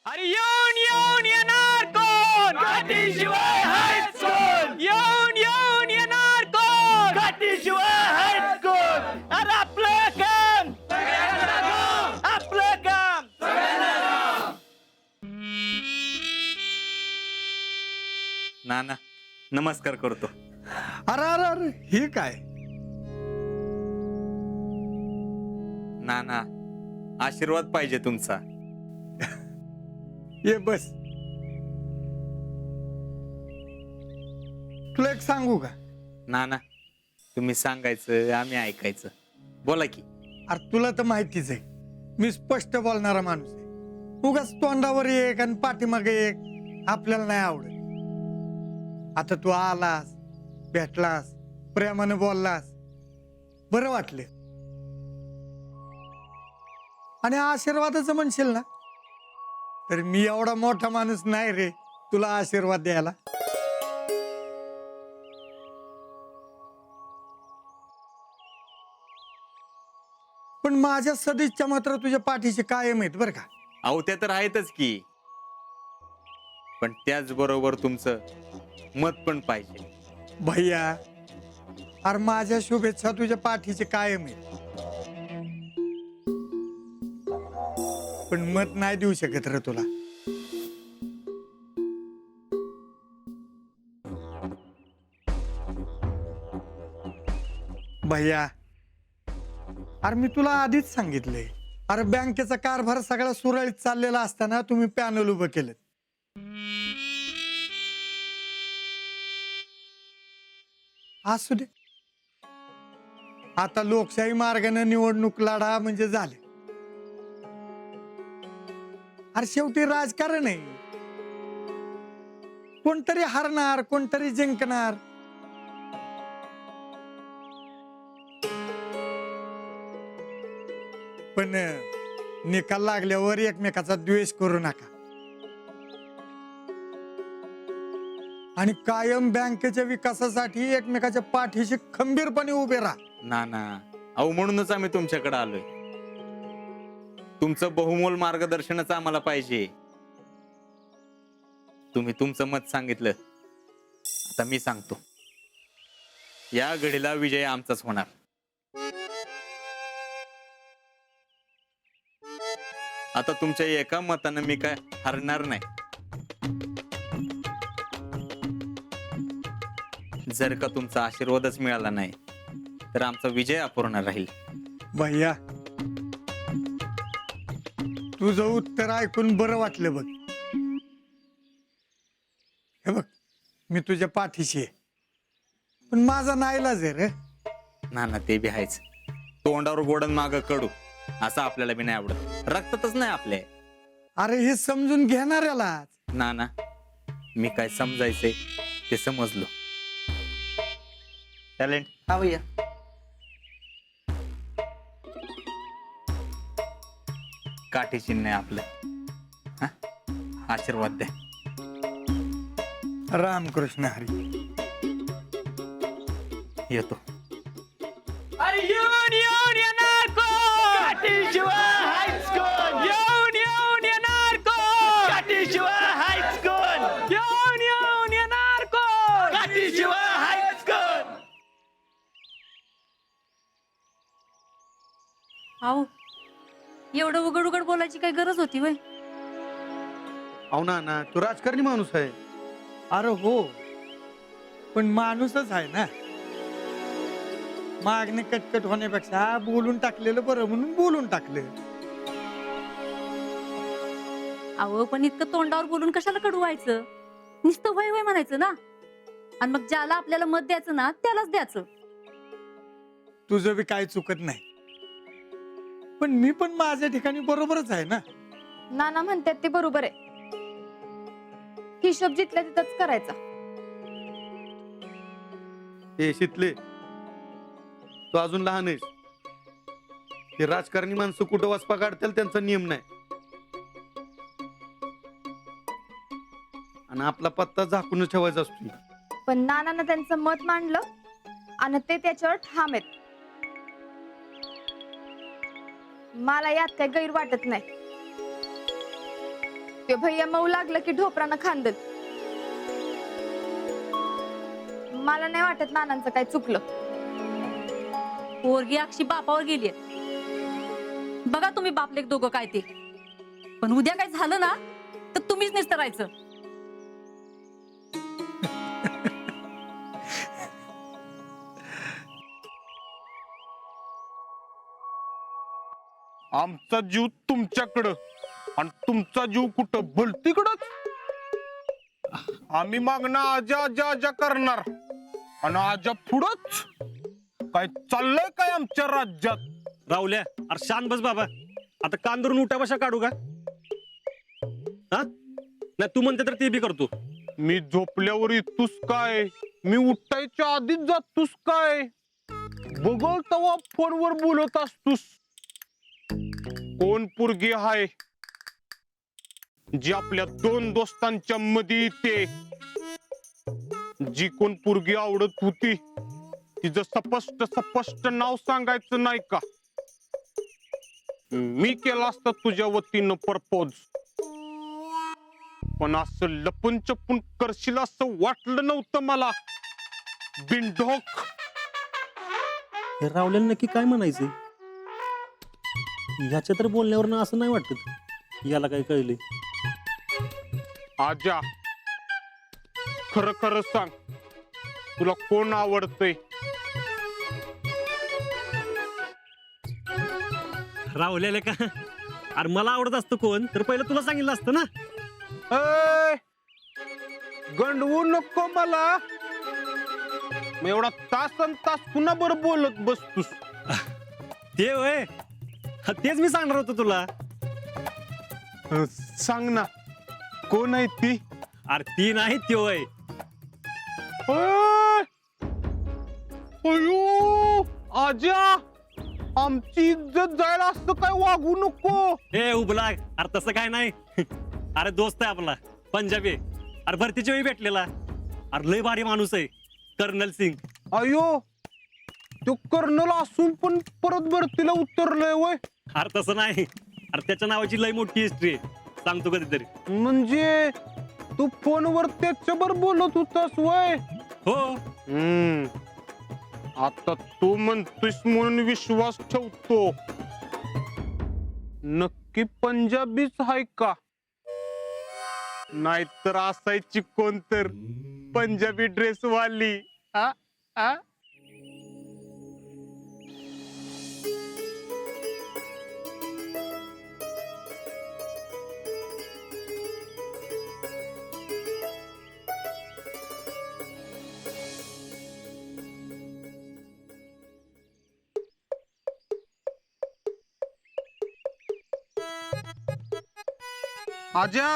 अरे येऊन येऊन येणार कोण? गाठीशिवाय हायच कोण? येऊन येऊन येणार कोण? गाठीशिवाय हायच कोण? अरे आपलं काम आपलं काम नाना नमस्कार करतो. अरे अरे अरे हे काय? नाना आशीर्वाद पाहिजे तुमचा. ये बस. तुला एक सांगू का? नाना तुम्ही सांगायचं आम्ही ऐकायचं. बोला की. अरे तुला तर माहितीच आहे मी स्पष्ट बोलणारा माणूस आहे. उगाच तोंडावर एक आणि पाठीमागे एक आपल्याला नाही आवडत. आता तू आलास, भेटलास, प्रेमाने बोललास, बरं वाटलं. आणि आशीर्वादाचं म्हणशील ना तर मी एवढा मोठा माणूस नाही रे तुला आशीर्वाद द्यायला. पण माझ्या सदिच्छा मात्र तुझ्या पाठीशी कायम आहेत बरं का. अहो त्या तर आहेतच की, पण त्याचबरोबर तुमचं मत पण पाहिजे. भैया अरे माझ्या शुभेच्छा तुझ्या पाठीशी कायम आहेत, पण मत नाही देऊ शकत रे तुला. भैया अरे मी तुला आधीच सांगितलंय. अरे बँकेचा कारभार सगळा सुरळीत चाललेला असताना तुम्ही पॅनल उभं केलं. असू दे, आता लोकशाही मार्गाने निवडणूक लढा म्हणजे झाले. अरे शेवटी राजकारण आहे, कोणतरी हारणार कोणतरी जिंकणार. पण निकाल लागल्यावर एकमेकाचा द्वेष करू नका आणि कायम बँकेच्या विकासासाठी एकमेकाच्या पाठीशी खंबीरपणे उभे राहा. नाना अहो म्हणूनच आम्ही तुमच्याकडे आलोय. तुमचं बहुमोल मार्गदर्शनच आम्हाला पाहिजे. तुम्ही तुमचं मत सांगितलं, आता मी सांगतो. या घडीला विजय आमचाच होणार. आता तुमच्या एका मतानं मी काय हरणार नाही. जर का तुमचा आशीर्वादच मिळाला नाही तर आमचा विजय अपूर्ण राहील. भैया तुझं उत्तर ऐकून बरं वाटलं बघ. हे बघ मी तुझ्या पाठीशी आहे, पण माझा नाईलाज आहे रे. ना ते बी आहेच. तोंडावर गोडन माग कडू असं आपल्याला बी नाही आवडत. रक्तातच नाही आपल्या. अरे हे समजून घेणाऱ्यालाच. ना मी काय समजायचंय ते समजलो. टॅलेंट हा भैया. काठी चिन्ह आहे आपलं. हा? आशीर्वाद द्या. रामकृष्ण हरी. येतो. अरे येऊन येऊन येणार कोण? गाठीशिवाय हायच कोण? येऊन येऊन येणार कोण? गाठीशिवाय हायच कोण? येऊन येऊन येणार कोण? गाठीशिवाय हायच कोण? अहो एवढं उघड उघड बोलायची काही गरज होती वय? अहो ना तू राजकारणी माणूस आहे. अरे हो, पण माणूसच आहे ना. मागणे कटकट होण्यापेक्षा बोलून टाकलेलं बरं म्हणून बोलून टाकलं. अहो पण इतकं तोंडावर बोलून कशाला कडू व्हायचं? नुसतं वय वय म्हणायचं ना, आणि मग ज्याला आपल्याला मत द्यायचं ना त्यालाच द्यायचं. तुझं बी काही चुकत नाही, पण मी पण माझ्या ठिकाणी बरोबरच आहे ना. नाना म्हणतात ते बरोबर आहे. हिशोब जिथल्या तिथंच करायचा. हे शितले, तू अजून लहान आहेस. हे राजकारणी माणसं कुठं वाचपा काढतील त्यांचा नियम नाही. आणि आपला पत्ता झाकूनच ठेवायचा असतो. पण नानानं त्यांचं मत मांडलं आणि ते त्याच्यावर ठाम आहेत. मला यात काही गैर वाटत नाही. ते भैया मऊ लागलं की ढोपरानं खांदत. मला नाही वाटत नानांचं काय चुकलं. पोरगी अक्षी बापावर गेली. बघा तुम्ही बापलेक दोघं काय ते. पण उद्या काय झालं ना तर तुम्हीच निस्तरायचं. आमचा जीव तुमच्याकडं आणि तुमचा जीव कुठं भलतीकडच. आम्ही मागणं आजा आजा आजा करणार आणि आजा पुढंच. काय चाललंय काय आमच्या राज्यात? राहुल्या अरे शांत बस बाबा. आता कान धरून उठा बशा काढू का? हा नाही तू म्हणते तर ते बी करतो. मी झोपल्यावर येतोस काय? मी उठायच्या आधीच जातोस काय? बघल तेव्हा फोनवर बोलत असतोस. कोण पोरगी हाय जी आपल्या दोन दोस्तांच्या मध्ये येते? जी कोण पोरगी आवडत होती तिचं स्पष्ट स्पष्ट नाव सांगायचं नाही का? मी केला असता तुझ्या वतीनं प्रपोज. पण असं लपून चपून करशील असं वाटलं नव्हतं मला. बिनढोक. हे राहुल्याला नक्की काय म्हणायचंय? ह्याच्या तर बोलण्यावर ना असं नाही वाटत याला काय कळले. आजा खरं खरं सांग, तुला कोण आवडतंय? राहुल्याला का? अरे मला आवडत असतं कोण तर पहिलं तुला सांगितलं असतं ना. ए, गंडवू नको मला. मग एवढा तासन तास पुन्हा बरं बोलत बसतोस. ते होय तेच मी सांगणार होतो तुला. सांग ना कोण आहे ती? अरे ती नाही ते होय. ए, अयो आजा, आमची इज्जत जायला असं काय वागू नको. ए उबलाग अरे तसं काय नाही. अरे दोस्त आहे आपला पंजाबी. अरे भरतीच्या वेळी भेटलेला. अरे लय भारी माणूस आहे कर्नल सिंग. अयो तो कर्नल असून पण परत भरतीला उतरलंय वय. अरे तसं नाही. अरे त्याच्या नावाची लय मोठी हिस्ट्री आहे. सांगतो कधीतरी. म्हणजे तू फोनवर त्याच्यावर बोलत होतास वय? हो. आता तू म्हणतोस म्हणून विश्वास ठेवतो. नक्की पंजाबीच हाय का? नाहीतर असायची कोणतर पंजाबी ड्रेस वाली. आ आ आजा,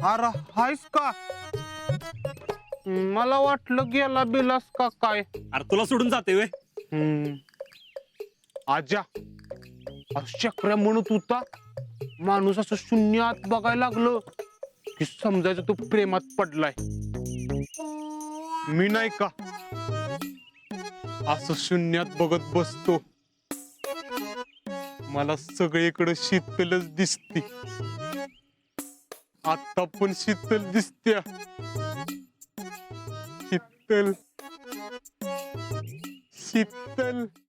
अरे हायस का? मला वाटलं गेला बिलास का काय. अरे तुला सोडून जाते वे. आजा शक्र्या म्हणत होता माणूस असं शून्यात बघायला लागलं की समजायचं तो प्रेमात पडलाय. मी नाही का असं शून्यात बघत बसतो. मला सगळीकडे शीतलच दिसते. आता पण शीतल दिसत्या. शीतल शीतल